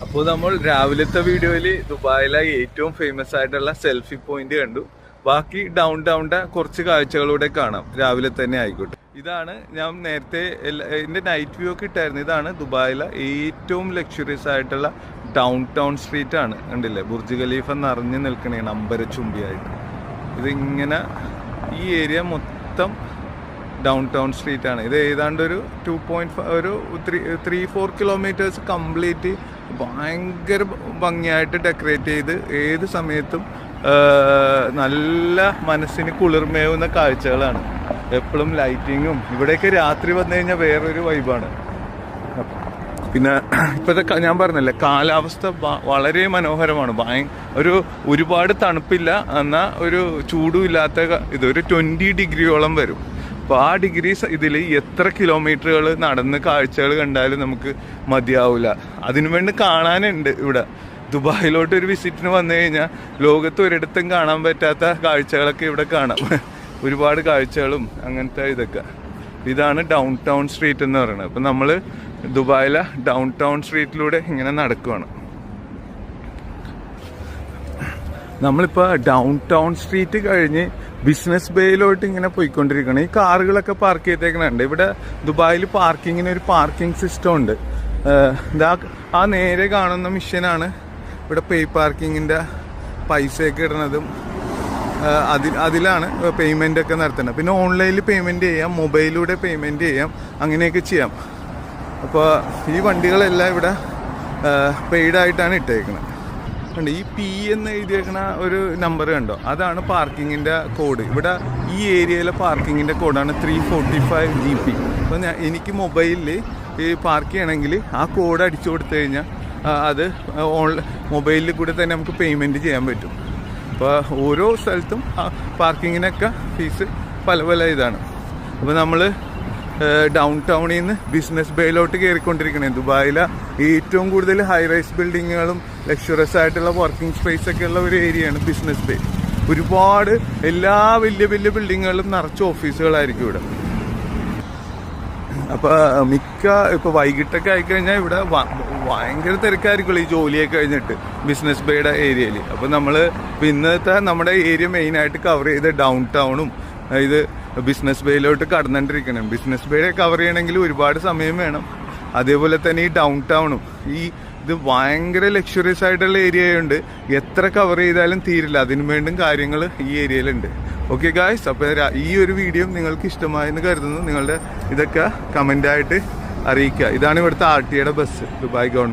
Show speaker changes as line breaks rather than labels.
അപ്പോൾ നമ്മൾ രാവിലത്തെ വീഡിയോയിൽ ദുബായിലെ ഏറ്റവും ഫേമസ് ആയിട്ടുള്ള സെൽഫി പോയിന്റ് കണ്ടു. ബാക്കി ഡൗൺ ടൗണിന്റെ കുറച്ച് കാഴ്ചകളൂടെ കാണാം, രാവിലെ തന്നെ ആയിക്കോട്ടെ. ഇതാണ് ഞാൻ നേരത്തെ എൻ്റെ നൈറ്റ് വ്യൂ ഒക്കെ ഇട്ടായിരുന്നു. ഇതാണ് ദുബായിലെ ഏറ്റവും ലക്ഷറിയസ് ആയിട്ടുള്ള ഡൗൺ ടൗൺ സ്ട്രീറ്റ് ആണ്. കണ്ടില്ലേ, ബുർജ് ഖലീഫ നിറഞ്ഞു നിൽക്കണേണ് അമ്പരച്ചുംബിയായിട്ട്. ഇതിങ്ങനെ ഈ ഏരിയ മൊത്തം ഡൗൺ ടൗൺ സ്ട്രീറ്റ് ആണ്. ഇത് ഏതാണ്ട് ഒരു 2.5 ഒരു 3-4 കിലോമീറ്റേഴ്സ് കംപ്ലീറ്റ് ഭയങ്കര ഭംഗിയായിട്ട് ഡെക്കറേറ്റ് ചെയ്ത് ഏത് സമയത്തും നല്ല മനസ്സിന് കുളിർമേവുന്ന കാഴ്ചകളാണ്. എപ്പോഴും ലൈറ്റിങ്ങും. ഇവിടെയൊക്കെ രാത്രി വന്നു കഴിഞ്ഞാൽ വേറൊരു വൈബാണ്. പിന്നെ ഇപ്പോഴത്തെ ഞാൻ പറഞ്ഞല്ലേ, കാലാവസ്ഥ വളരെ മനോഹരമാണ്. ഒരുപാട് തണുപ്പില്ല, എന്നാൽ ഒരു ചൂടും ഇല്ലാത്ത ഇതൊരു 20 ഡിഗ്രിയോളം വരും. അപ്പോൾ ആ ഡിഗ്രി ഇതിൽ എത്ര കിലോമീറ്ററുകൾ നടന്ന് കാഴ്ചകൾ കണ്ടാലും നമുക്ക് മതിയാവില്ല. അതിനുവേണ്ടി കാണാനുണ്ട് ഇവിടെ. ദുബായിലോട്ട് ഒരു വിസിറ്റിന് വന്നു കഴിഞ്ഞാൽ ലോകത്ത് ഒരിടത്തും കാണാൻ പറ്റാത്ത കാഴ്ചകളൊക്കെ ഇവിടെ കാണാം. ഒരുപാട് കാഴ്ചകളും അങ്ങനത്തെ ഇതൊക്കെ. ഇതാണ് ഡൗൺ ടൗൺ സ്ട്രീറ്റ് എന്ന് പറയുന്നത്. അപ്പം നമ്മൾ ദുബായിലെ ഡൗൺ ടൗൺ സ്ട്രീറ്റിലൂടെ ഇങ്ങനെ നടക്കുവാണ്. നമ്മളിപ്പോൾ ഡൗൺ ടൗൺ സ്ട്രീറ്റ് കഴിഞ്ഞ് ബിസിനസ് ബേയിലോട്ട് ഇങ്ങനെ പോയിക്കൊണ്ടിരിക്കണം. ഈ കാറുകളൊക്കെ പാർക്ക് ചെയ്തേക്കണുണ്ട്. ഇവിടെ ദുബായിൽ പാർക്കിങ്ങിന് ഒരു പാർക്കിംഗ് സിസ്റ്റം ഉണ്ട്. ആ നേരെ കാണുന്ന മിഷനാണ് ഇവിടെ പേ പാർക്കിങ്ങിൻ്റെ പൈസയൊക്കെ ഇടുന്നതും അതിലാണ് പേയ്മെൻ്റ് ഒക്കെ നടത്തുന്നത്. പിന്നെ ഓൺലൈനിൽ പേയ്മെൻറ്റ് ചെയ്യാം, മൊബൈലിലൂടെ പേയ്മെൻറ്റ് ചെയ്യാം, അങ്ങനെയൊക്കെ ചെയ്യാം. അപ്പോൾ ഈ വണ്ടികളെല്ലാം ഇവിടെ പെയ്ഡായിട്ടാണ് ഇട്ടേക്കുന്നത്. ഈ പി എന്ന് എഴുതിയേക്കണ ഒരു നമ്പർ കണ്ടോ, അതാണ് പാർക്കിങ്ങിൻ്റെ കോഡ്. ഇവിടെ ഈ ഏരിയയിലെ പാർക്കിങ്ങിൻ്റെ കോഡാണ് 345 GP. അപ്പോൾ എനിക്ക് മൊബൈലിൽ ഈ പാർക്ക് ചെയ്യണമെങ്കിൽ ആ കോഡ് അടിച്ചു കൊടുത്തു കഴിഞ്ഞാൽ അത് മൊബൈലിൽ കൂടെ തന്നെ നമുക്ക് പേയ്മെൻറ്റ് ചെയ്യാൻ പറ്റും. അപ്പോൾ ഓരോ സ്ഥലത്തും പാർക്കിങ്ങിനൊക്കെ ഫീസ് പല പല ഇതാണ്. അപ്പോൾ നമ്മൾ ഡൗൺ ടൗണിൽ നിന്ന് ബിസിനസ് ബേയിലോട്ട് കയറിക്കൊണ്ടിരിക്കണേ. ദുബായിലെ ഏറ്റവും കൂടുതൽ ഹൈ റൈസ് ബിൽഡിങ്ങുകളും ലക്ഷറസ് ആയിട്ടുള്ള വർക്കിംഗ് സ്പേസ് ഒക്കെ ഉള്ള ഒരു ഏരിയയാണ് ബിസിനസ് ബേ. ഒരുപാട് എല്ലാ വലിയ വലിയ ബിൽഡിങ്ങുകളും നിറച്ച് ഓഫീസുകളായിരിക്കും ഇവിടെ. അപ്പോൾ ഇപ്പോൾ വൈകിട്ടൊക്കെ ആയിക്കഴിഞ്ഞാൽ ഇവിടെ ഭയങ്കര തിരക്കായിരിക്കുമല്ലോ ഈ ജോലിയൊക്കെ കഴിഞ്ഞിട്ട് ബിസിനസ് ബേയുടെ ഏരിയയിൽ. അപ്പോൾ നമ്മൾ ഇന്നത്തെ നമ്മുടെ ഏരിയ മെയിനായിട്ട് കവർ ചെയ്ത് ഡൗൺ ടൗണും ഇത് ബിസിനസ് ബേയിലോട്ട് കടന്നിട്ടിരിക്കണം. ബിസിനസ് ബേ കവർ ചെയ്യണമെങ്കിൽ ഒരുപാട് സമയം വേണം. അതേപോലെ തന്നെ ഈ ഡൗൺ ടൗണും ഇത് ഭയങ്കര ലക്ഷറിയസ് ആയിട്ടുള്ള ഏരിയയുണ്ട്. എത്ര കവർ ചെയ്താലും തീരില്ല. അതിനു വേണ്ടും കാര്യങ്ങൾ ഈ ഏരിയയിലുണ്ട്. ഓക്കെ ഗായ്സ്, അപ്പോൾ ഈ ഒരു വീഡിയോ നിങ്ങൾക്ക് ഇഷ്ടമായെന്ന് കരുതുന്നു. നിങ്ങളുടെ ഇതൊക്കെ കമൻ്റായിട്ട് അറിയിക്കുക. ഇതാണ് ഇവിടുത്തെ RTA ബസ്, ദുബായ് ഗവൺമെൻറ്.